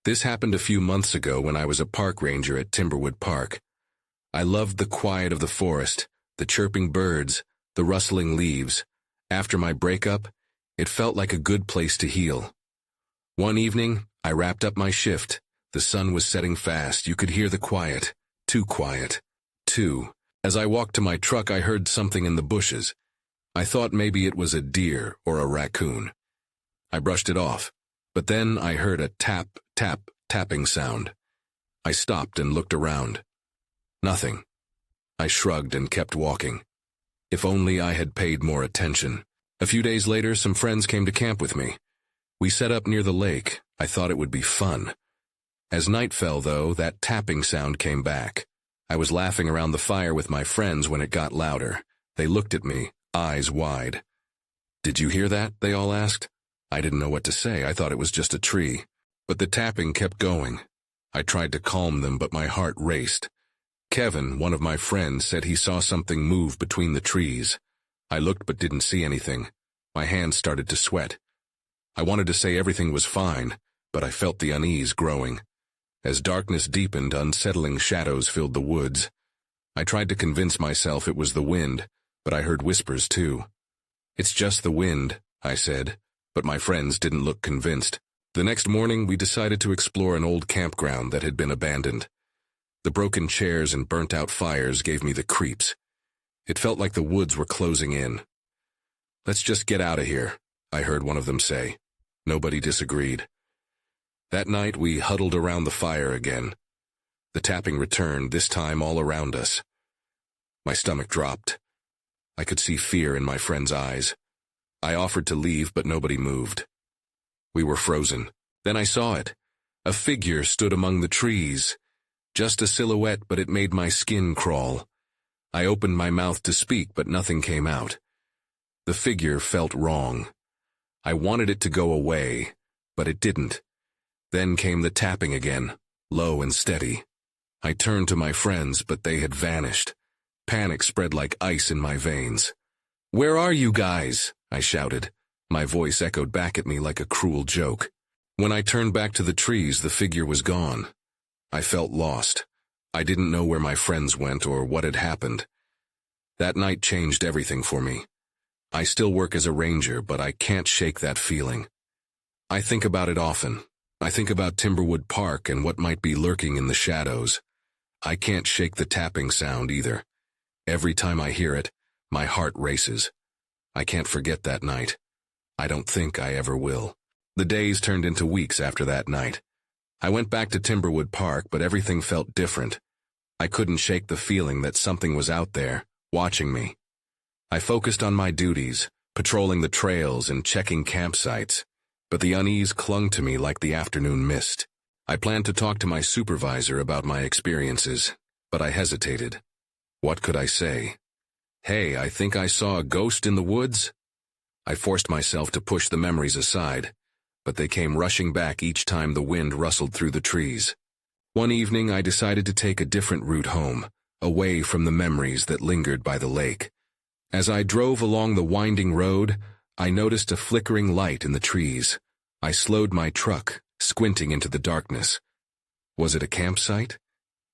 This happened a few months ago when I was a park ranger at Timberwood Park. I loved the quiet of the forest, the chirping birds, the rustling leaves. After my breakup, it felt like a good place to heal. One evening, I wrapped up my shift. The sun was setting fast. You could hear the quiet. Too quiet. As I walked to my truck, I heard something in the bushes. I thought maybe it was a deer or a raccoon. I brushed it off, but then I heard a tapping sound. I stopped and looked around. Nothing. I shrugged and kept walking. If only I had paid more attention. A few days later, some friends came to camp with me. We set up near the lake. I thought it would be fun. As night fell, though, that tapping sound came back. I was laughing around the fire with my friends when it got louder. They looked at me, eyes wide. "Did you hear that?" they all asked. I didn't know what to say. I thought it was just a tree. But the tapping kept going. I tried to calm them, but my heart raced. Kevin, one of my friends, said he saw something move between the trees. I looked but didn't see anything. My hands started to sweat. I wanted to say everything was fine, but I felt the unease growing. As darkness deepened, unsettling shadows filled the woods. I tried to convince myself it was the wind, but I heard whispers too. "It's just the wind," I said, but my friends didn't look convinced. The next morning, we decided to explore an old campground that had been abandoned. The broken chairs and burnt-out fires gave me the creeps. It felt like the woods were closing in. "Let's just get out of here," I heard one of them say. Nobody disagreed. That night, we huddled around the fire again. The tapping returned, this time all around us. My stomach dropped. I could see fear in my friend's eyes. I offered to leave, but nobody moved. We were frozen. Then I saw it. A figure stood among the trees. Just a silhouette, but it made my skin crawl. I opened my mouth to speak, but nothing came out. The figure felt wrong. I wanted it to go away, but it didn't. Then came the tapping again, low and steady. I turned to my friends, but they had vanished. Panic spread like ice in my veins. "Where are you guys?" I shouted. My voice echoed back at me like a cruel joke. When I turned back to the trees, the figure was gone. I felt lost. I didn't know where my friends went or what had happened. That night changed everything for me. I still work as a ranger, but I can't shake that feeling. I think about it often. I think about Timberwood Park and what might be lurking in the shadows. I can't shake the tapping sound either. Every time I hear it, my heart races. I can't forget that night. I don't think I ever will. The days turned into weeks after that night. I went back to Timberwood Park, but everything felt different. I couldn't shake the feeling that something was out there, watching me. I focused on my duties, patrolling the trails and checking campsites, but the unease clung to me like the afternoon mist. I planned to talk to my supervisor about my experiences, but I hesitated. What could I say? "Hey, I think I saw a ghost in the woods?" I forced myself to push the memories aside, but they came rushing back each time the wind rustled through the trees. One evening, I decided to take a different route home, away from the memories that lingered by the lake. As I drove along the winding road, I noticed a flickering light in the trees. I slowed my truck, squinting into the darkness. Was it a campsite?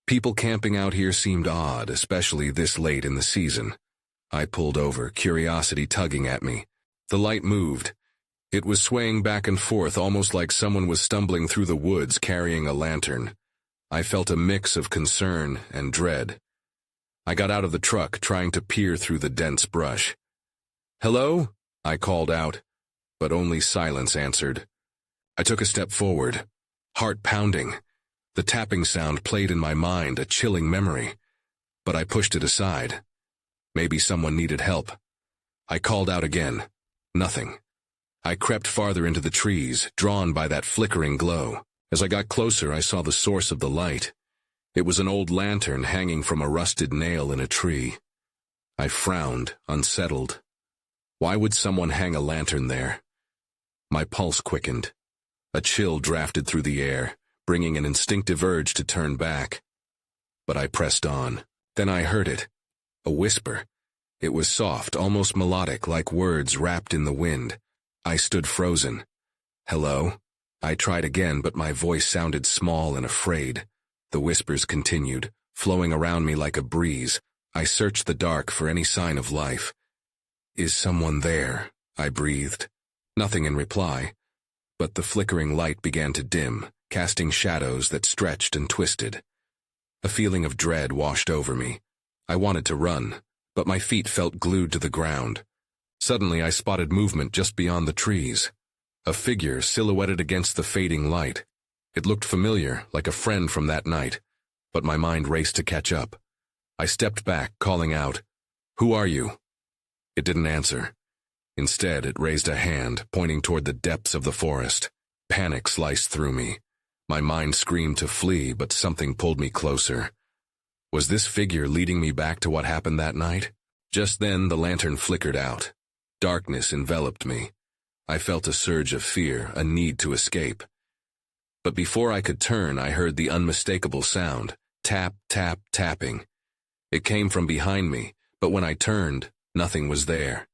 People camping out here seemed odd, especially this late in the season. I pulled over, curiosity tugging at me. The light moved. It was swaying back and forth, almost like someone was stumbling through the woods carrying a lantern. I felt a mix of concern and dread. I got out of the truck, trying to peer through the dense brush. "Hello?" I called out, but only silence answered. I took a step forward, heart pounding. The tapping sound played in my mind, a chilling memory, but I pushed it aside. Maybe someone needed help. I called out again. Nothing. I crept farther into the trees, drawn by that flickering glow. As I got closer, I saw the source of the light. It was an old lantern hanging from a rusted nail in a tree. I frowned, unsettled. Why would someone hang a lantern there? My pulse quickened. A chill drafted through the air, bringing an instinctive urge to turn back. But I pressed on. Then I heard it. A whisper. It was soft, almost melodic, like words wrapped in the wind. I stood frozen. "Hello?" I tried again, but my voice sounded small and afraid. The whispers continued, flowing around me like a breeze. I searched the dark for any sign of life. "Is someone there?" I breathed. Nothing in reply, but the flickering light began to dim, casting shadows that stretched and twisted. A feeling of dread washed over me. I wanted to run, but my feet felt glued to the ground. Suddenly I spotted movement just beyond the trees. A figure silhouetted against the fading light. It looked familiar, like a friend from that night, but my mind raced to catch up. I stepped back, calling out, "Who are you?" It didn't answer. Instead, it raised a hand, pointing toward the depths of the forest. Panic sliced through me. My mind screamed to flee, but something pulled me closer. Was this figure leading me back to what happened that night? Just then, the lantern flickered out. Darkness enveloped me. I felt a surge of fear, a need to escape. But before I could turn, I heard the unmistakable sound, tap, tap, tapping. It came from behind me, but when I turned, nothing was there.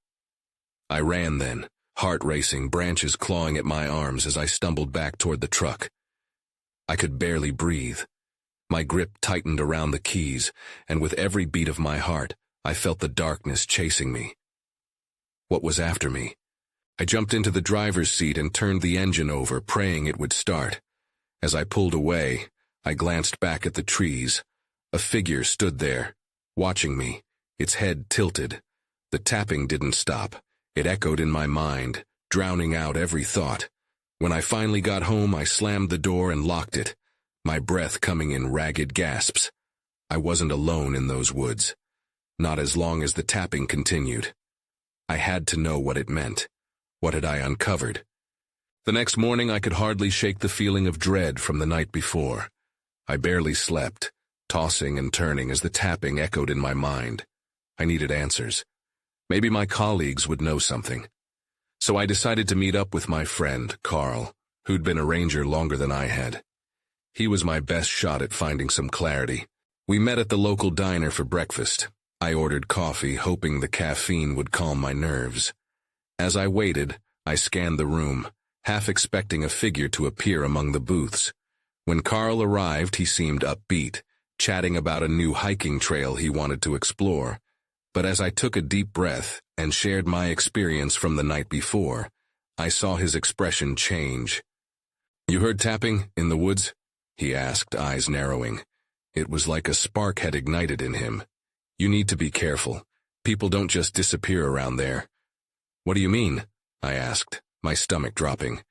I ran then, heart racing, branches clawing at my arms as I stumbled back toward the truck. I could barely breathe. My grip tightened around the keys, and with every beat of my heart, I felt the darkness chasing me. What was after me? I jumped into the driver's seat and turned the engine over, praying it would start. As I pulled away, I glanced back at the trees. A figure stood there, watching me, its head tilted. The tapping didn't stop. It echoed in my mind, drowning out every thought. When I finally got home, I slammed the door and locked it, my breath coming in ragged gasps. I wasn't alone in those woods. Not as long as the tapping continued. I had to know what it meant. What had I uncovered? The next morning, I could hardly shake the feeling of dread from the night before. I barely slept, tossing and turning as the tapping echoed in my mind. I needed answers. Maybe my colleagues would know something. So I decided to meet up with my friend, Carl, who'd been a ranger longer than I had. He was my best shot at finding some clarity. We met at the local diner for breakfast. I ordered coffee, hoping the caffeine would calm my nerves. As I waited, I scanned the room, half expecting a figure to appear among the booths. When Carl arrived, he seemed upbeat, chatting about a new hiking trail he wanted to explore. But as I took a deep breath and shared my experience from the night before, I saw his expression change. "You heard tapping in the woods?" he asked, eyes narrowing. It was like a spark had ignited in him. "You need to be careful. People don't just disappear around there." "What do you mean?" I asked, my stomach dropping.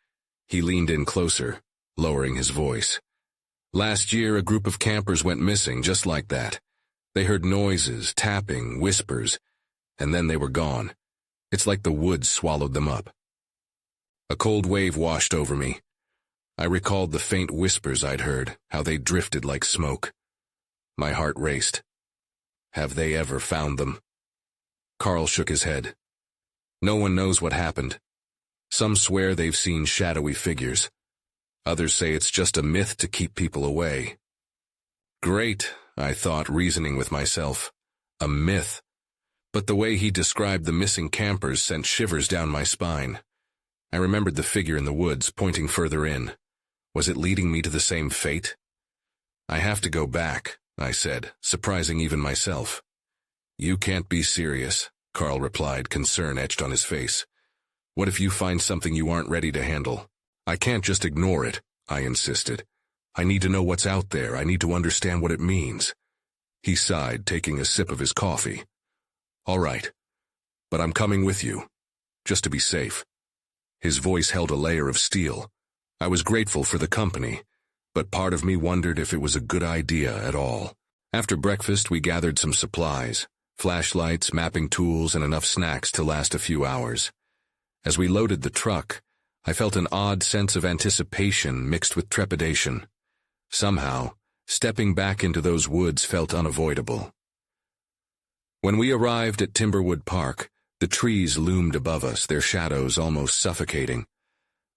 He leaned in closer, lowering his voice. "Last year, a group of campers went missing just like that. They heard noises, tapping, whispers, and then they were gone. It's like the woods swallowed them up." A cold wave washed over me. I recalled the faint whispers I'd heard, how they drifted like smoke. My heart raced. Have they ever found them? Carl shook his head. "No one knows what happened. Some swear they've seen shadowy figures. Others say it's just a myth to keep people away." Great, I thought, reasoning with myself. A myth. But the way he described the missing campers sent shivers down my spine. I remembered the figure in the woods, pointing further in. Was it leading me to the same fate? "I have to go back," I said, surprising even myself. "You can't be serious," Carl replied, concern etched on his face. "What if you find something you aren't ready to handle?" "I can't just ignore it," I insisted. "I need to know what's out there. I need to understand what it means." He sighed, taking a sip of his coffee. "All right, but I'm coming with you, just to be safe." His voice held a layer of steel. I was grateful for the company, but part of me wondered if it was a good idea at all. After breakfast, we gathered some supplies, flashlights, mapping tools, and enough snacks to last a few hours. As we loaded the truck, I felt an odd sense of anticipation mixed with trepidation. Somehow, stepping back into those woods felt unavoidable. When we arrived at Timberwood Park, the trees loomed above us, their shadows almost suffocating.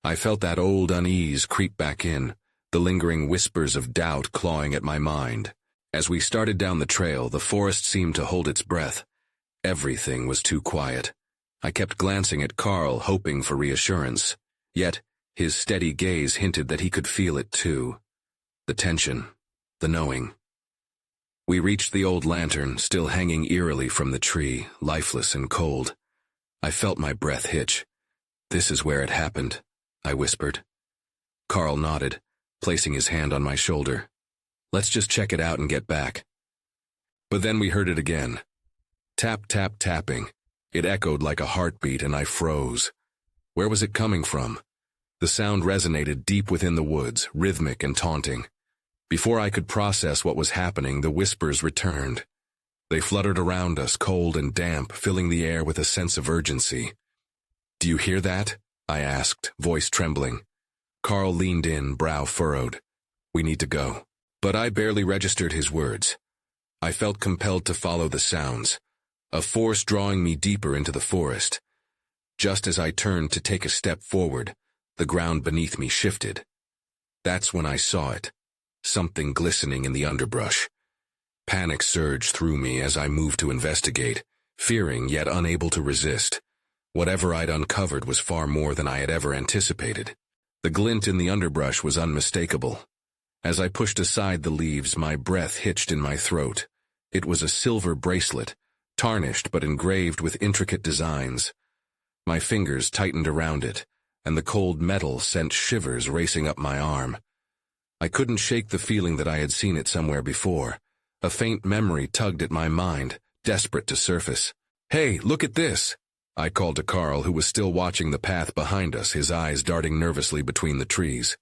I felt that old unease creep back in, the lingering whispers of doubt clawing at my mind. As we started down the trail, the forest seemed to hold its breath. Everything was too quiet. I kept glancing at Carl, hoping for reassurance. Yet, His steady gaze hinted that he could feel it too. The tension, the knowing. We reached the old lantern, still hanging eerily from the tree, lifeless and cold. I felt my breath hitch. "This is where it happened," I whispered. Carl nodded, placing his hand on my shoulder. "Let's just check it out and get back." But then we heard it again. Tap, tap, tapping. It echoed like a heartbeat, and I froze. Where was it coming from? The sound resonated deep within the woods, rhythmic and taunting. Before I could process what was happening, the whispers returned. They fluttered around us, cold and damp, filling the air with a sense of urgency. "Do you hear that?" I asked, voice trembling. Carl leaned in, brow furrowed. "We need to go." But I barely registered his words. I felt compelled to follow the sounds, a force drawing me deeper into the forest. Just as I turned to take a step forward, the ground beneath me shifted. That's when I saw it, something glistening in the underbrush. Panic surged through me as I moved to investigate, fearing yet unable to resist. Whatever I'd uncovered was far more than I had ever anticipated. The glint in the underbrush was unmistakable. As I pushed aside the leaves, my breath hitched in my throat. It was a silver bracelet, tarnished but engraved with intricate designs. My fingers tightened around it, and the cold metal sent shivers racing up my arm. I couldn't shake the feeling that I had seen it somewhere before. A faint memory tugged at my mind, desperate to surface. "Hey, look at this!" I called to Carl, who was still watching the path behind us, his eyes darting nervously between the trees.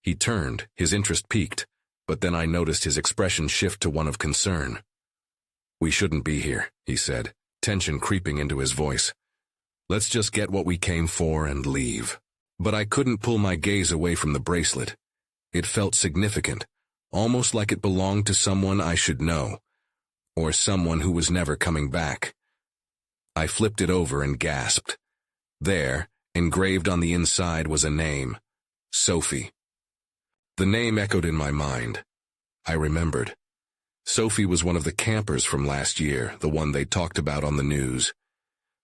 He turned, his interest piqued, but then I noticed his expression shift to one of concern. "We shouldn't be here," he said, tension creeping into his voice. "Let's just get what we came for and leave." But I couldn't pull my gaze away from the bracelet. It felt significant, almost like it belonged to someone I should know, or someone who was never coming back. I flipped it over and gasped. There, engraved on the inside, was a name: Sophie. The name echoed in my mind. I remembered. Sophie was one of the campers from last year, the one they talked about on the news.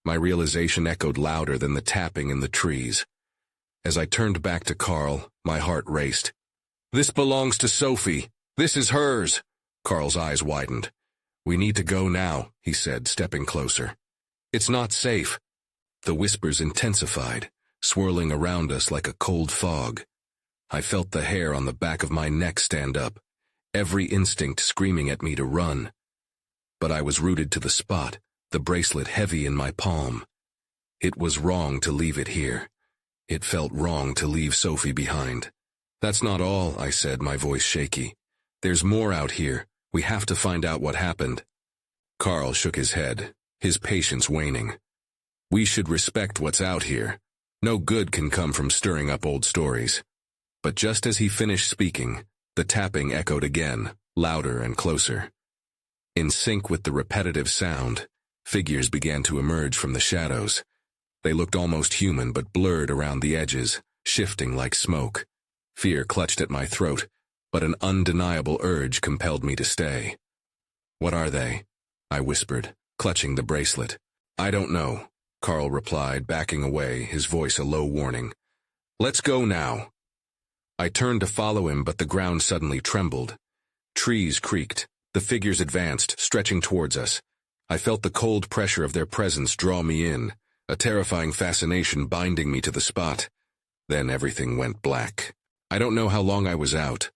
My realization echoed louder than the tapping in the trees. As I turned back to Carl, my heart raced. "This belongs to Sophie. This is hers." Carl's eyes widened. "We need to go now," he said, stepping closer. "It's not safe." The whispers intensified, swirling around us like a cold fog. I felt the hair on the back of my neck stand up, every instinct screaming at me to run. But I was rooted to the spot, the bracelet heavy in my palm. It was wrong to leave it here. It felt wrong to leave Sophie behind. "That's not all," I said, my voice shaky. "There's more out here. We have to find out what happened." Carl shook his head, his patience waning. "We should respect what's out here. No good can come from stirring up old stories." But just as he finished speaking, the tapping echoed again, louder and closer. In sync with the repetitive sound, figures began to emerge from the shadows. They looked almost human but blurred around the edges, shifting like smoke. Fear clutched at my throat, but an undeniable urge compelled me to stay. "What are they?" I whispered, clutching the bracelet. "I don't know," Carl replied, backing away, his voice a low warning. "Let's go now." I turned to follow him, but the ground suddenly trembled. Trees creaked. The figures advanced, stretching towards us. I felt the cold pressure of their presence draw me in, a terrifying fascination binding me to the spot. Then everything went black. I don't know how long I was out.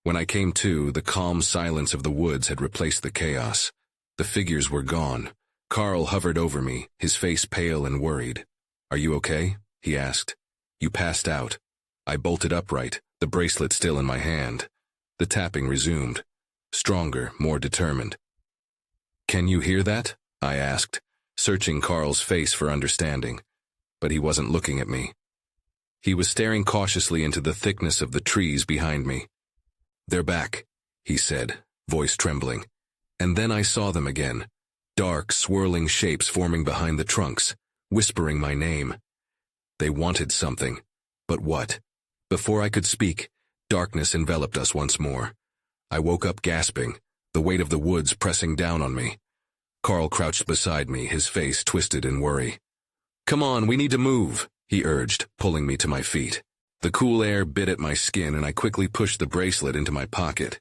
When I came to, the calm silence of the woods had replaced the chaos. The figures were gone. Carl hovered over me, his face pale and worried. "Are you okay?" he asked. "You passed out." I bolted upright, the bracelet still in my hand. The tapping resumed, stronger, more determined. "Can you hear that?" I asked, searching Carl's face for understanding. But he wasn't looking at me. He was staring cautiously into the thickness of the trees behind me. "They're back," he said, voice trembling. And then I saw them again, dark, swirling shapes forming behind the trunks, whispering my name. They wanted something, but what? Before I could speak, darkness enveloped us once more. I woke up gasping, the weight of the woods pressing down on me. Carl crouched beside me, his face twisted in worry. "Come on, we need to move," he urged, pulling me to my feet. The cool air bit at my skin and I quickly pushed the bracelet into my pocket.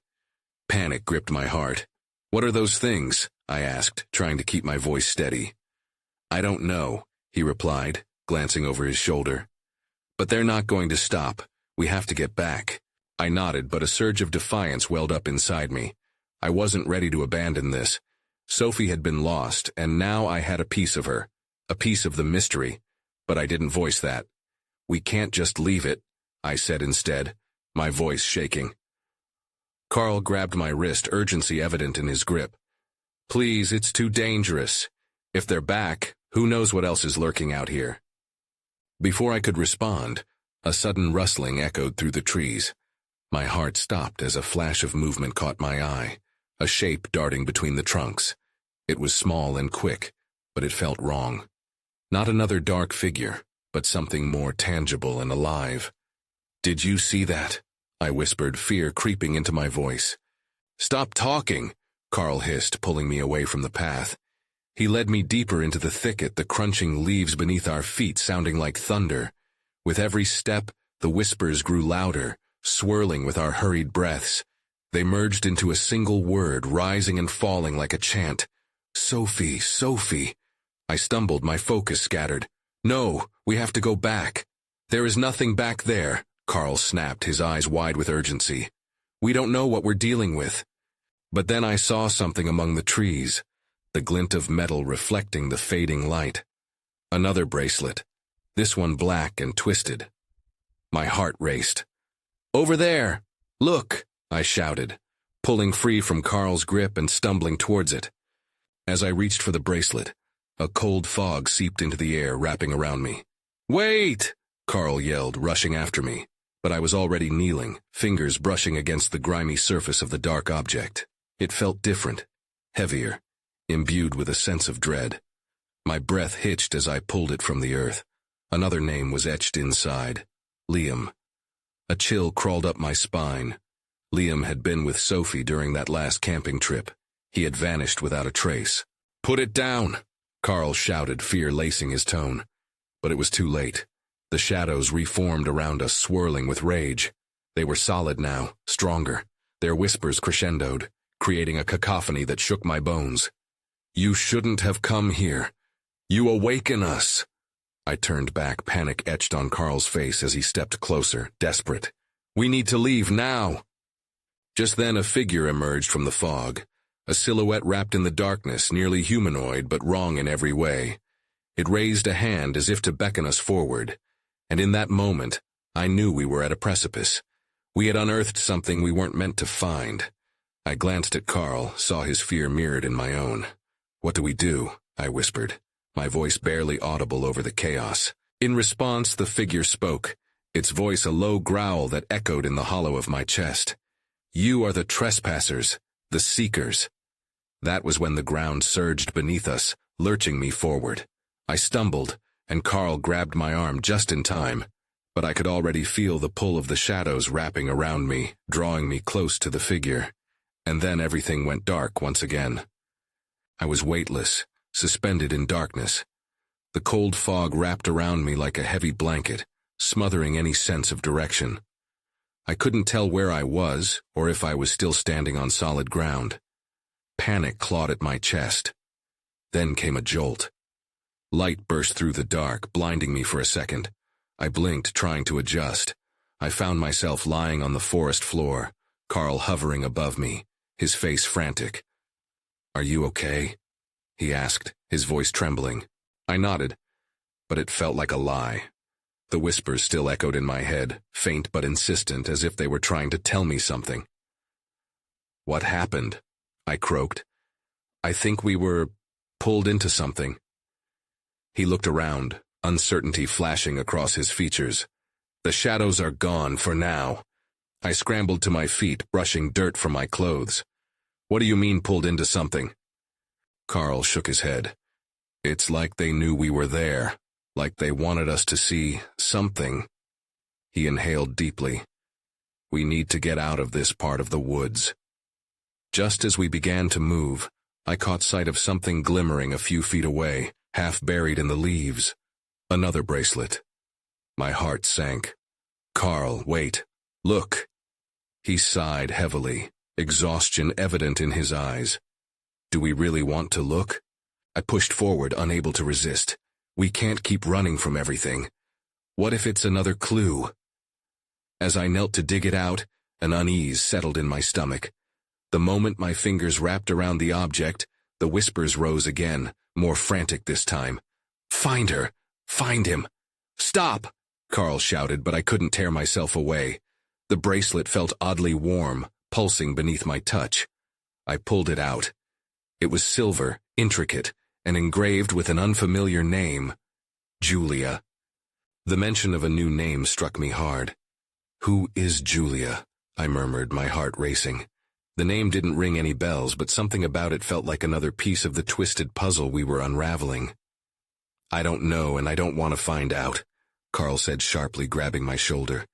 Panic gripped my heart. "What are those things?" I asked, trying to keep my voice steady. "I don't know," he replied, glancing over his shoulder. "But they're not going to stop. We have to get back." I nodded, but a surge of defiance welled up inside me. I wasn't ready to abandon this. Sophie had been lost, and now I had a piece of her, a piece of the mystery, but I didn't voice that. "We can't just leave it," I said instead, my voice shaking. Carl grabbed my wrist, urgency evident in his grip. "Please, it's too dangerous. If they're back, who knows what else is lurking out here?" Before I could respond, a sudden rustling echoed through the trees. My heart stopped as a flash of movement caught my eye, a shape darting between the trunks. It was small and quick, but it felt wrong. Not another dark figure, but something more tangible and alive. "Did you see that?" I whispered, fear creeping into my voice. "Stop talking," Carl hissed, pulling me away from the path. He led me deeper into the thicket, the crunching leaves beneath our feet sounding like thunder. With every step, the whispers grew louder, swirling with our hurried breaths. They merged into a single word, rising and falling like a chant. "Sophie, Sophie." I stumbled, my focus scattered. "No, we have to go back." "There is nothing back there," Carl snapped, his eyes wide with urgency. "We don't know what we're dealing with." But then I saw something among the trees, the glint of metal reflecting the fading light. Another bracelet, this one black and twisted. My heart raced. "Over there! Look!" I shouted, pulling free from Carl's grip and stumbling towards it. As I reached for the bracelet, a cold fog seeped into the air, wrapping around me. "Wait!" Carl yelled, rushing after me, but I was already kneeling, fingers brushing against the grimy surface of the dark object. It felt different, heavier, imbued with a sense of dread. My breath hitched as I pulled it from the earth. Another name was etched inside. Liam. A chill crawled up my spine. Liam had been with Sophie during that last camping trip. He had vanished without a trace. "Put it down!" Carl shouted, fear lacing his tone. But it was too late. The shadows reformed around us, swirling with rage. They were solid now, stronger. Their whispers crescendoed, creating a cacophony that shook my bones. "You shouldn't have come here. You awaken us." I turned back, panic etched on Carl's face as he stepped closer, desperate. "We need to leave now." Just then a figure emerged from the fog, a silhouette wrapped in the darkness, nearly humanoid but wrong in every way. It raised a hand as if to beckon us forward, and in that moment, I knew we were at a precipice. We had unearthed something we weren't meant to find. I glanced at Carl, saw his fear mirrored in my own. "What do we do?" I whispered, my voice barely audible over the chaos. In response, the figure spoke, its voice a low growl that echoed in the hollow of my chest. "You are the trespassers, the seekers." That was when the ground surged beneath us, lurching me forward. I stumbled, and Carl grabbed my arm just in time, but I could already feel the pull of the shadows wrapping around me, drawing me close to the figure. And then everything went dark once again. I was weightless, suspended in darkness. The cold fog wrapped around me like a heavy blanket, smothering any sense of direction. I couldn't tell where I was, or if I was still standing on solid ground. Panic clawed at my chest. Then came a jolt. Light burst through the dark, blinding me for a second. I blinked, trying to adjust. I found myself lying on the forest floor, Carl hovering above me, his face frantic. "Are you okay?" he asked, his voice trembling. I nodded, but it felt like a lie. The whispers still echoed in my head, faint but insistent, as if they were trying to tell me something. "What happened?" I croaked. "I think we were pulled into something." He looked around, uncertainty flashing across his features. "The shadows are gone for now." I scrambled to my feet, brushing dirt from my clothes. "What do you mean pulled into something?" Carl shook his head. "It's like they knew we were there, like they wanted us to see something." He inhaled deeply. "We need to get out of this part of the woods." Just as we began to move, I caught sight of something glimmering a few feet away, half buried in the leaves. Another bracelet. My heart sank. Carl, wait. Look. He sighed heavily, exhaustion evident in his eyes. Do we really want to look? I pushed forward, unable to resist. We can't keep running from everything. What if it's another clue? As I knelt to dig it out, an unease settled in my stomach. The moment my fingers wrapped around the object, the whispers rose again, more frantic this time. Find her! Find him! Stop! Carl shouted, but I couldn't tear myself away. The bracelet felt oddly warm, pulsing beneath my touch. I pulled it out. It was silver, intricate, and engraved with an unfamiliar name. Julia. The mention of a new name struck me hard. Who is Julia? I murmured, my heart racing. The name didn't ring any bells, but something about it felt like another piece of the twisted puzzle we were unraveling. I don't know, and I don't want to find out, Carl said sharply, grabbing my shoulder.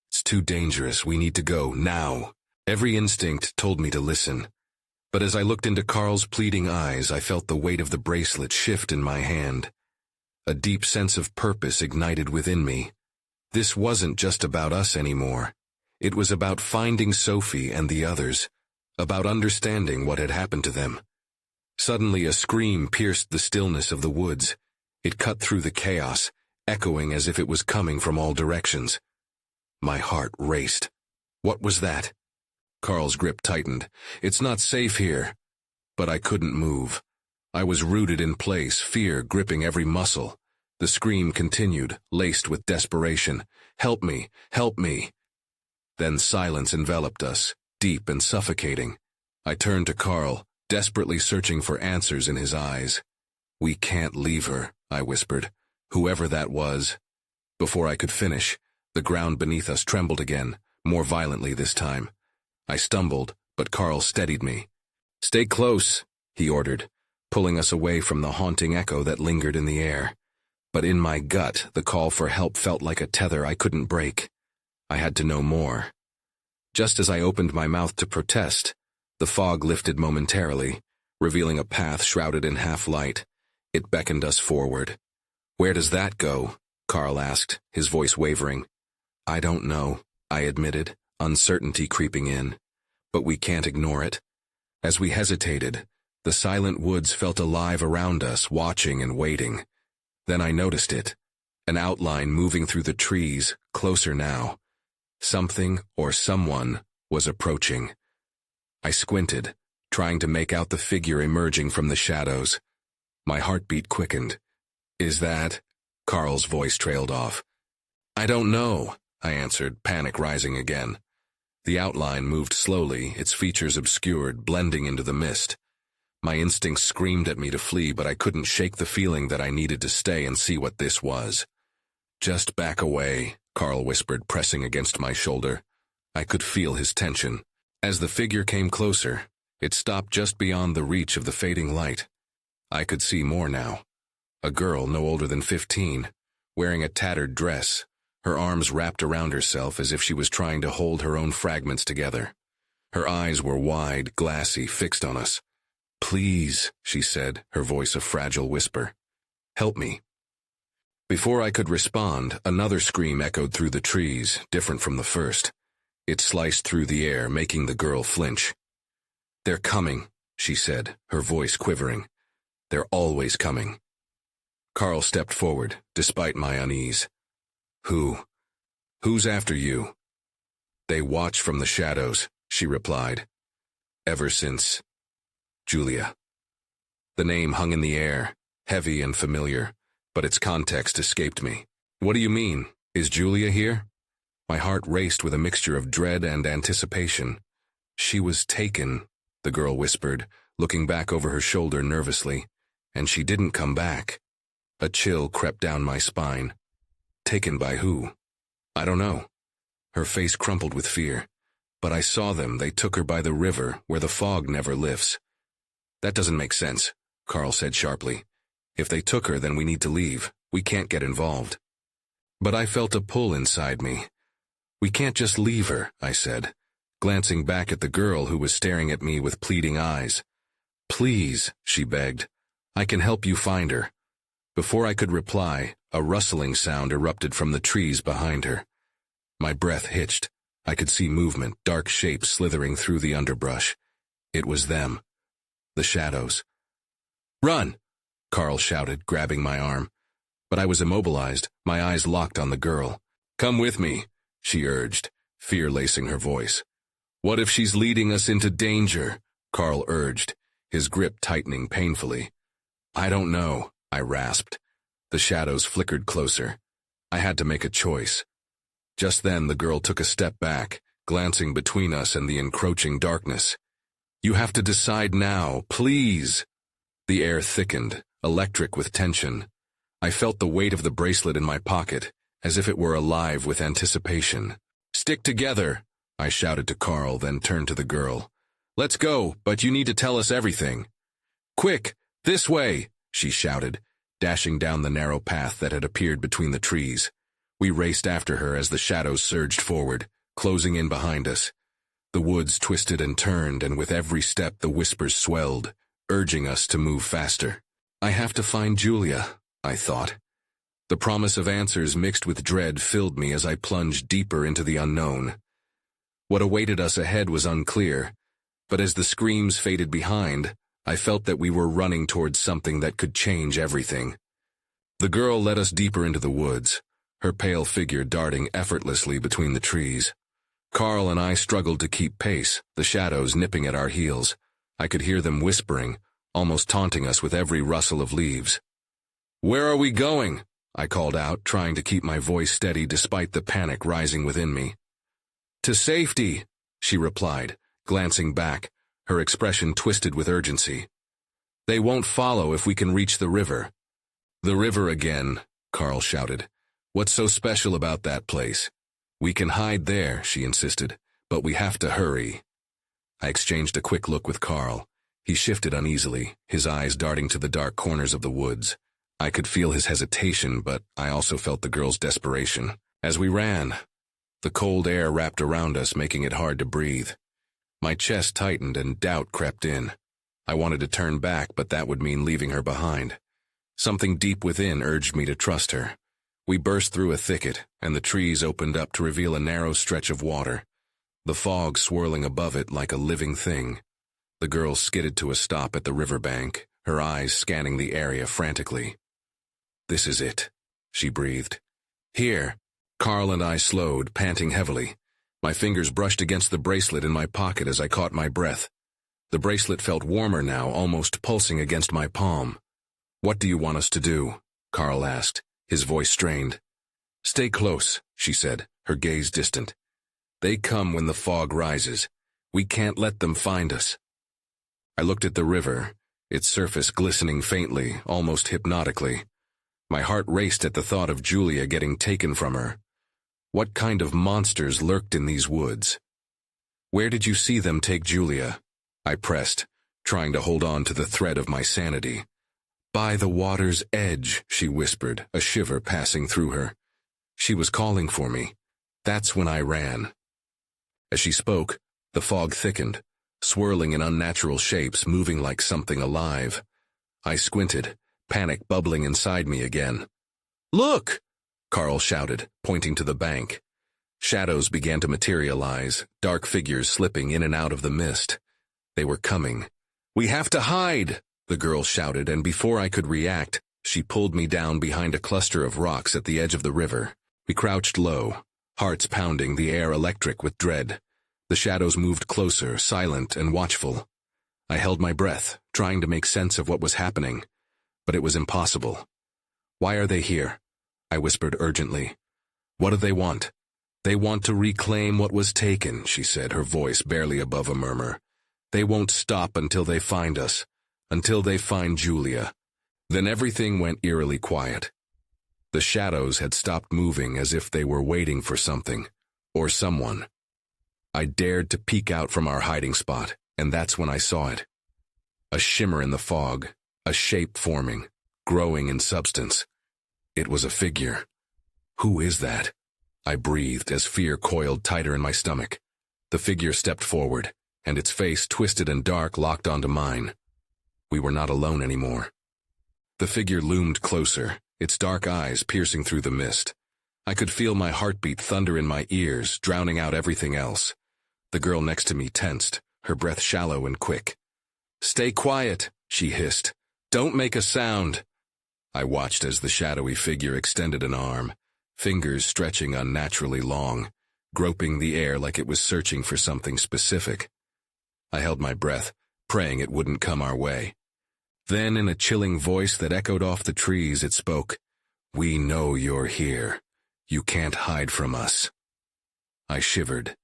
It's too dangerous. We need to go, now. Every instinct told me to listen. But as I looked into Carl's pleading eyes, I felt the weight of the bracelet shift in my hand. A deep sense of purpose ignited within me. This wasn't just about us anymore. It was about finding Sophie and the others, about understanding what had happened to them. Suddenly a scream pierced the stillness of the woods. It cut through the chaos, echoing as if it was coming from all directions. My heart raced. What was that? Carl's grip tightened. It's not safe here. But I couldn't move. I was rooted in place, fear gripping every muscle. The scream continued, laced with desperation. Help me! Help me! Then silence enveloped us, deep and suffocating. I turned to Carl, desperately searching for answers in his eyes. We can't leave her, I whispered. Whoever that was. Before I could finish, the ground beneath us trembled again, more violently this time. I stumbled, but Carl steadied me. Stay close, he ordered, pulling us away from the haunting echo that lingered in the air. But in my gut, the call for help felt like a tether I couldn't break. I had to know more. Just as I opened my mouth to protest, the fog lifted momentarily, revealing a path shrouded in half-light. It beckoned us forward. Where does that go? Carl asked, his voice wavering. I don't know, I admitted, uncertainty creeping in. But we can't ignore it. As we hesitated, the silent woods felt alive around us, watching and waiting. Then I noticed it. An outline moving through the trees, closer now. Something or someone was approaching. I squinted, trying to make out the figure emerging from the shadows. My heartbeat quickened. Is that? Carl's voice trailed off. I don't know, I answered, panic rising again. The outline moved slowly, its features obscured, blending into the mist. My instincts screamed at me to flee, but I couldn't shake the feeling that I needed to stay and see what this was. Just back away, Carl whispered, pressing against my shoulder. I could feel his tension. As the figure came closer, it stopped just beyond the reach of the fading light. I could see more now. A girl no older than 15, wearing a tattered dress, her arms wrapped around herself as if she was trying to hold her own fragments together. Her eyes were wide, glassy, fixed on us. Please, she said, her voice a fragile whisper. Help me. Before I could respond, another scream echoed through the trees, different from the first. It sliced through the air, making the girl flinch. They're coming, she said, her voice quivering. They're always coming. Carl stepped forward, despite my unease. Who's after you? They watch from the shadows, she replied. Ever since. Julia. The name hung in the air, heavy and familiar, but its context escaped me. What do you mean? Is Julia here? My heart raced with a mixture of dread and anticipation. She was taken, the girl whispered, looking back over her shoulder nervously, and she didn't come back. A chill crept down my spine. Taken by who? I don't know. Her face crumpled with fear. But I saw them. They took her by the river, where the fog never lifts. That doesn't make sense, Carl said sharply. If they took her, then we need to leave. We can't get involved. But I felt a pull inside me. We can't just leave her, I said, glancing back at the girl who was staring at me with pleading eyes. Please, she begged. I can help you find her. Before I could reply, a rustling sound erupted from the trees behind her. My breath hitched. I could see movement, dark shapes slithering through the underbrush. It was them. The shadows. "Run!" Carl shouted, grabbing my arm. But I was immobilized, my eyes locked on the girl. "Come with me," she urged, fear lacing her voice. "What if she's leading us into danger?" Carl urged, his grip tightening painfully. "I don't know," I rasped. The shadows flickered closer. I had to make a choice. Just then the girl took a step back, glancing between us and the encroaching darkness. "You have to decide now, please." The air thickened, electric with tension. I felt the weight of the bracelet in my pocket, as if it were alive with anticipation. "Stick together," I shouted to Carl, then turned to the girl. "Let's go, but you need to tell us everything." "Quick, this way," she shouted, dashing down the narrow path that had appeared between the trees. We raced after her as the shadows surged forward, closing in behind us. The woods twisted and turned, and with every step the whispers swelled, urging us to move faster. "I have to find Julia," I thought. The promise of answers mixed with dread filled me as I plunged deeper into the unknown. What awaited us ahead was unclear, but as the screams faded behind, I felt that we were running towards something that could change everything. The girl led us deeper into the woods, her pale figure darting effortlessly between the trees. Carl and I struggled to keep pace, the shadows nipping at our heels. I could hear them whispering, almost taunting us with every rustle of leaves. "Where are we going?" I called out, trying to keep my voice steady despite the panic rising within me. "To safety," she replied, glancing back, her expression twisted with urgency. "They won't follow if we can reach the river." "The river again," Carl shouted. "What's so special about that place?" "We can hide there," she insisted, "but we have to hurry." I exchanged a quick look with Carl. He shifted uneasily, his eyes darting to the dark corners of the woods. I could feel his hesitation, but I also felt the girl's desperation. As we ran, the cold air wrapped around us, making it hard to breathe. My chest tightened and doubt crept in. I wanted to turn back, but that would mean leaving her behind. Something deep within urged me to trust her. We burst through a thicket, and the trees opened up to reveal a narrow stretch of water, the fog swirling above it like a living thing. The girl skidded to a stop at the riverbank, her eyes scanning the area frantically. "This is it," she breathed. "Here." Carl and I slowed, panting heavily. My fingers brushed against the bracelet in my pocket as I caught my breath. The bracelet felt warmer now, almost pulsing against my palm. "What do you want us to do?" Carl asked, his voice strained. "Stay close," she said, her gaze distant. "They come when the fog rises. We can't let them find us." I looked at the river, its surface glistening faintly, almost hypnotically. My heart raced at the thought of Julia getting taken from her. What kind of monsters lurked in these woods? "Where did you see them take Julia?" I pressed, trying to hold on to the thread of my sanity. "By the water's edge," she whispered, a shiver passing through her. She was calling for me. That's when I ran. As she spoke, the fog thickened, swirling in unnatural shapes, moving like something alive. I squinted, panic bubbling inside me again. "Look!" Carl shouted, pointing to the bank. Shadows began to materialize, dark figures slipping in and out of the mist. They were coming. "We have to hide!" the girl shouted, and before I could react, she pulled me down behind a cluster of rocks at the edge of the river. We crouched low, hearts pounding, the air electric with dread. The shadows moved closer, silent and watchful. I held my breath, trying to make sense of what was happening, but it was impossible. "Why are they here?" I whispered urgently. "What do they want?" "They want to reclaim what was taken," she said, her voice barely above a murmur. "They won't stop until they find us, until they find Julia." Then everything went eerily quiet. The shadows had stopped moving, as if they were waiting for something, or someone. I dared to peek out from our hiding spot, and that's when I saw it. A shimmer in the fog, a shape forming, growing in substance. It was a figure. "Who is that?" I breathed as fear coiled tighter in my stomach. The figure stepped forward, and its face, twisted and dark, locked onto mine. We were not alone anymore. The figure loomed closer, its dark eyes piercing through the mist. I could feel my heartbeat thunder in my ears, drowning out everything else. The girl next to me tensed, her breath shallow and quick. "Stay quiet," she hissed. "Don't make a sound." I watched as the shadowy figure extended an arm, fingers stretching unnaturally long, groping the air like it was searching for something specific. I held my breath, praying it wouldn't come our way. Then, in a chilling voice that echoed off the trees, it spoke, "We know you're here. You can't hide from us." I shivered.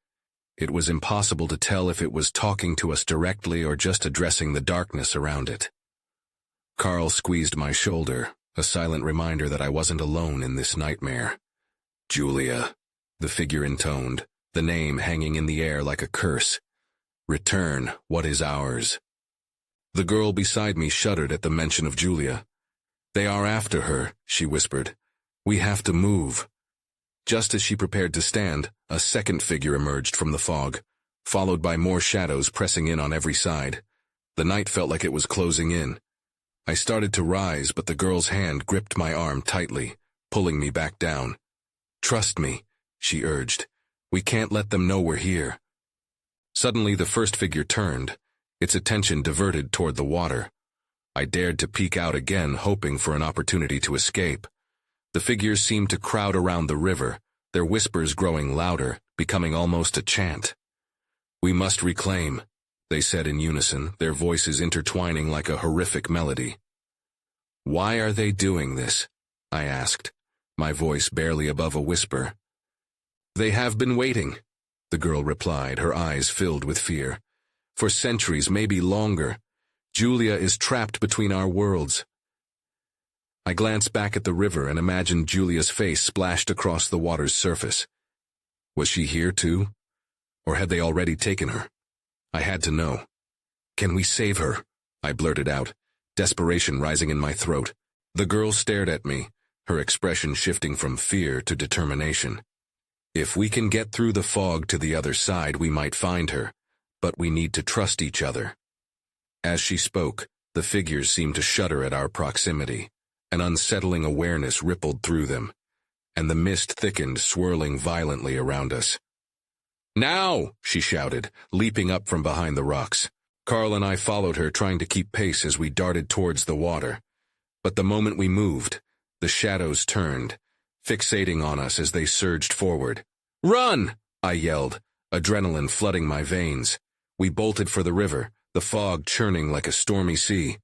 It was impossible to tell if it was talking to us directly or just addressing the darkness around it. Carl squeezed my shoulder, a silent reminder that I wasn't alone in this nightmare. "Julia," the figure intoned, the name hanging in the air like a curse. "Return what is ours." The girl beside me shuddered at the mention of Julia. "They are after her," she whispered. "We have to move." Just as she prepared to stand, a second figure emerged from the fog, followed by more shadows pressing in on every side. The night felt like it was closing in. I started to rise, but the girl's hand gripped my arm tightly, pulling me back down. "Trust me," she urged. "We can't let them know we're here." Suddenly the first figure turned, its attention diverted toward the water. I dared to peek out again, hoping for an opportunity to escape. The figures seemed to crowd around the river, their whispers growing louder, becoming almost a chant. "We must reclaim," they said in unison, their voices intertwining like a horrific melody. "Why are they doing this?" I asked, my voice barely above a whisper. "They have been waiting," the girl replied, her eyes filled with fear. "For centuries, maybe longer. Julia is trapped between our worlds." I glanced back at the river and imagined Julia's face splashed across the water's surface. Was she here too? Or had they already taken her? I had to know. "Can we save her?" I blurted out, desperation rising in my throat. The girl stared at me, her expression shifting from fear to determination. "If we can get through the fog to the other side, we might find her, but we need to trust each other." As she spoke, the figures seemed to shudder at our proximity. An unsettling awareness rippled through them, and the mist thickened, swirling violently around us. "Now!" she shouted, leaping up from behind the rocks. Carl and I followed her, trying to keep pace as we darted towards the water. But the moment we moved, the shadows turned, fixating on us as they surged forward. "Run!" I yelled, adrenaline flooding my veins. We bolted for the river, the fog churning like a stormy sea.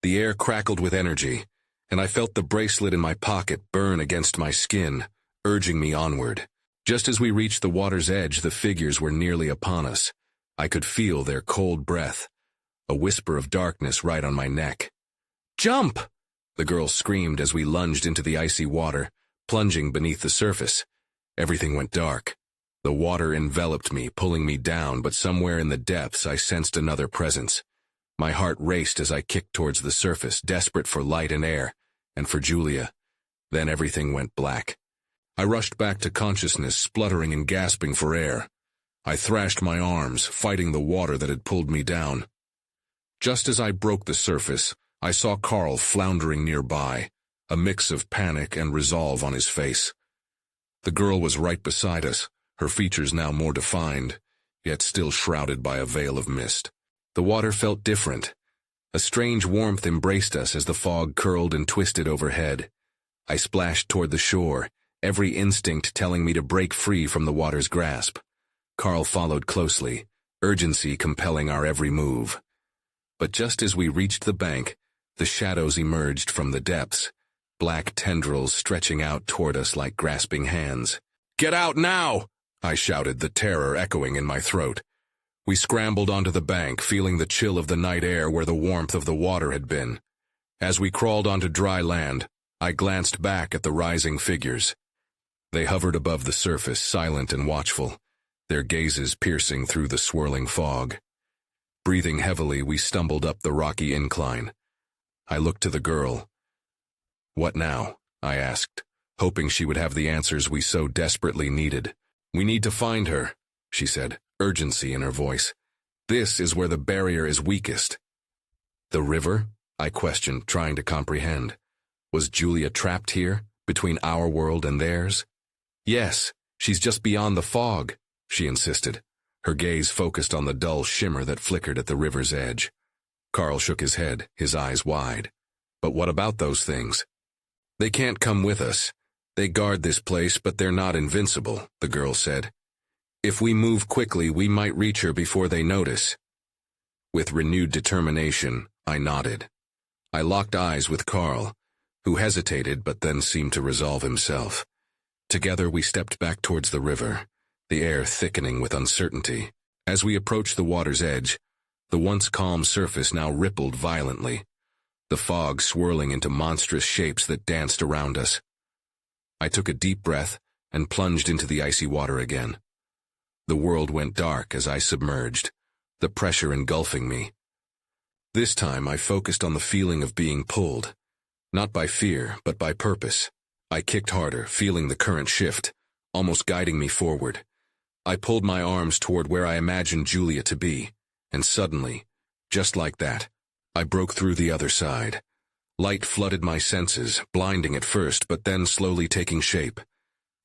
The air crackled with energy, and I felt the bracelet in my pocket burn against my skin, urging me onward. Just as we reached the water's edge, the figures were nearly upon us. I could feel their cold breath, a whisper of darkness right on my neck. "Jump!" the girl screamed as we lunged into the icy water, plunging beneath the surface. Everything went dark. The water enveloped me, pulling me down, but somewhere in the depths I sensed another presence. My heart raced as I kicked towards the surface, desperate for light and air, and for Julia. Then everything went black. I rushed back to consciousness, spluttering and gasping for air. I thrashed my arms, fighting the water that had pulled me down. Just as I broke the surface, I saw Carl floundering nearby, a mix of panic and resolve on his face. The girl was right beside us, her features now more defined, yet still shrouded by a veil of mist. The water felt different. A strange warmth embraced us as the fog curled and twisted overhead. I splashed toward the shore, every instinct telling me to break free from the water's grasp. Carl followed closely, urgency compelling our every move. But just as we reached the bank, the shadows emerged from the depths, black tendrils stretching out toward us like grasping hands. "Get out now!" I shouted, the terror echoing in my throat. We scrambled onto the bank, feeling the chill of the night air where the warmth of the water had been. As we crawled onto dry land, I glanced back at the rising figures. They hovered above the surface, silent and watchful, their gazes piercing through the swirling fog. Breathing heavily, we stumbled up the rocky incline. I looked to the girl. "What now?" I asked, hoping she would have the answers we so desperately needed. "We need to find her," she said, urgency in her voice. "This is where the barrier is weakest." "The river?" I questioned, trying to comprehend. Was Julia trapped here, between our world and theirs? Yes, she's just beyond the fog, she insisted, her gaze focused on the dull shimmer that flickered at the river's edge. Carl shook his head, his eyes wide. But what about those things? They can't come with us. They guard this place, but they're not invincible, the girl said. If we move quickly, we might reach her before they notice. With renewed determination, I nodded. I locked eyes with Carl, who hesitated but then seemed to resolve himself. Together we stepped back towards the river, the air thickening with uncertainty. As we approached the water's edge, the once calm surface now rippled violently, the fog swirling into monstrous shapes that danced around us. I took a deep breath and plunged into the icy water again. The world went dark as I submerged, the pressure engulfing me. This time I focused on the feeling of being pulled, not by fear, but by purpose. I kicked harder, feeling the current shift, almost guiding me forward. I pulled my arms toward where I imagined Julia to be, and suddenly, just like that, I broke through the other side. Light flooded my senses, blinding at first, but then slowly taking shape.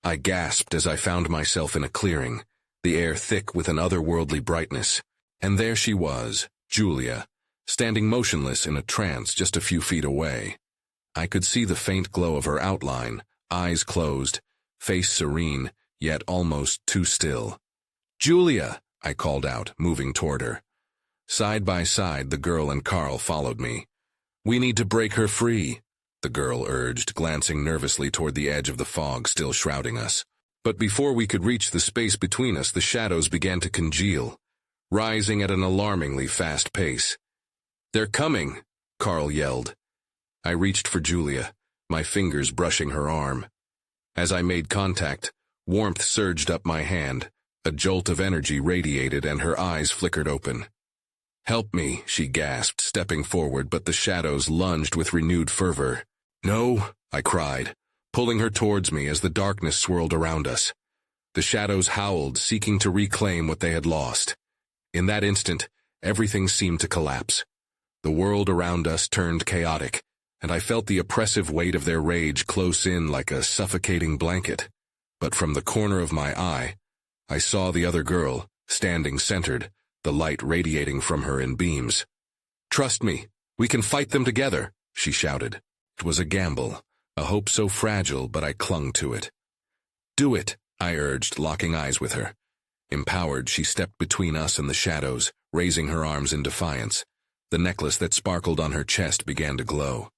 I gasped as I found myself in a clearing, the air thick with an otherworldly brightness. And there she was, Julia, standing motionless in a trance just a few feet away. I could see the faint glow of her outline, eyes closed, face serene, yet almost too still. "Julia!" I called out, moving toward her. Side by side, the girl and Carl followed me. "We need to break her free," the girl urged, glancing nervously toward the edge of the fog still shrouding us. But before we could reach the space between us, the shadows began to congeal, rising at an alarmingly fast pace. "They're coming!" Carl yelled. I reached for Julia, my fingers brushing her arm. As I made contact, warmth surged up my hand, a jolt of energy radiated and her eyes flickered open. "Help me," she gasped, stepping forward, but the shadows lunged with renewed fervor. "No," I cried, pulling her towards me as the darkness swirled around us. The shadows howled, seeking to reclaim what they had lost. In that instant, everything seemed to collapse. The world around us turned chaotic, and I felt the oppressive weight of their rage close in like a suffocating blanket. But from the corner of my eye, I saw the other girl, standing centered, the light radiating from her in beams. "Trust me, we can fight them together," she shouted. It was a gamble, a hope so fragile, but I clung to it. "Do it," I urged, locking eyes with her. Empowered, she stepped between us and the shadows, raising her arms in defiance. The necklace that sparkled on her chest began to glow.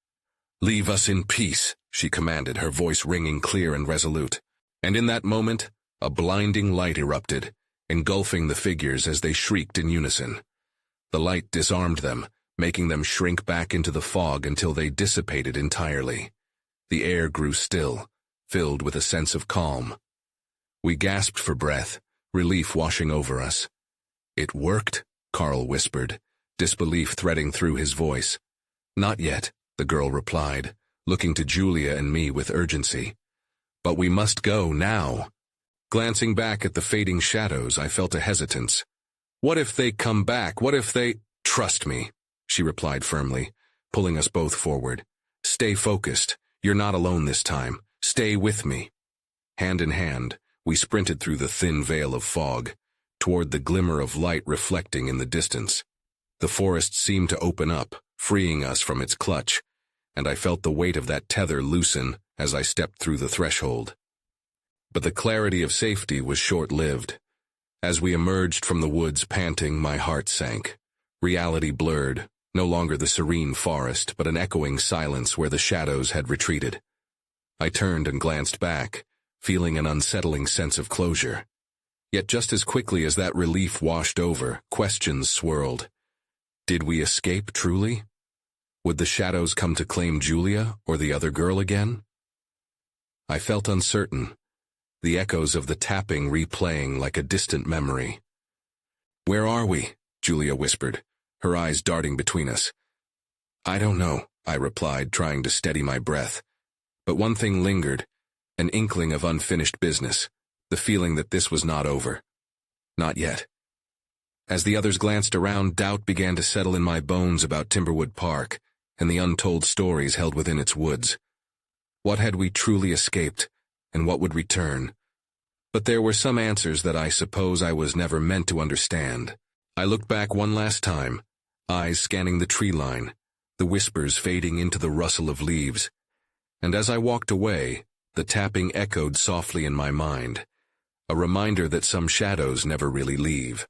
"Leave us in peace," she commanded, her voice ringing clear and resolute. And in that moment, a blinding light erupted, engulfing the figures as they shrieked in unison. The light disarmed them, making them shrink back into the fog until they dissipated entirely. The air grew still, filled with a sense of calm. We gasped for breath, relief washing over us. "It worked," Carl whispered, disbelief threading through his voice. "Not yet," the girl replied, looking to Julia and me with urgency. "But we must go now." Glancing back at the fading shadows, I felt a hesitance. "What if they come back? What if they—" "Trust me," she replied firmly, pulling us both forward. "Stay focused. You're not alone this time. Stay with me." Hand in hand, we sprinted through the thin veil of fog, toward the glimmer of light reflecting in the distance. The forest seemed to open up, freeing us from its clutch, and I felt the weight of that tether loosen as I stepped through the threshold. But the clarity of safety was short-lived. As we emerged from the woods panting, my heart sank. Reality blurred, no longer the serene forest, but an echoing silence where the shadows had retreated. I turned and glanced back, feeling an unsettling sense of closure. Yet just as quickly as that relief washed over, questions swirled. Did we escape truly? Would the shadows come to claim Julia or the other girl again? I felt uncertain, the echoes of the tapping replaying like a distant memory. "Where are we?" Julia whispered, her eyes darting between us. "I don't know," I replied, trying to steady my breath. But one thing lingered, an inkling of unfinished business, the feeling that this was not over. Not yet. As the others glanced around, doubt began to settle in my bones about Timberwood Park and the untold stories held within its woods. What had we truly escaped, and what would return, But there were some answers that I suppose I was never meant to understand. I looked back one last time, eyes scanning the tree line, the whispers fading into the rustle of leaves. And as I walked away, the tapping echoed softly in my mind, a reminder that some shadows never really leave.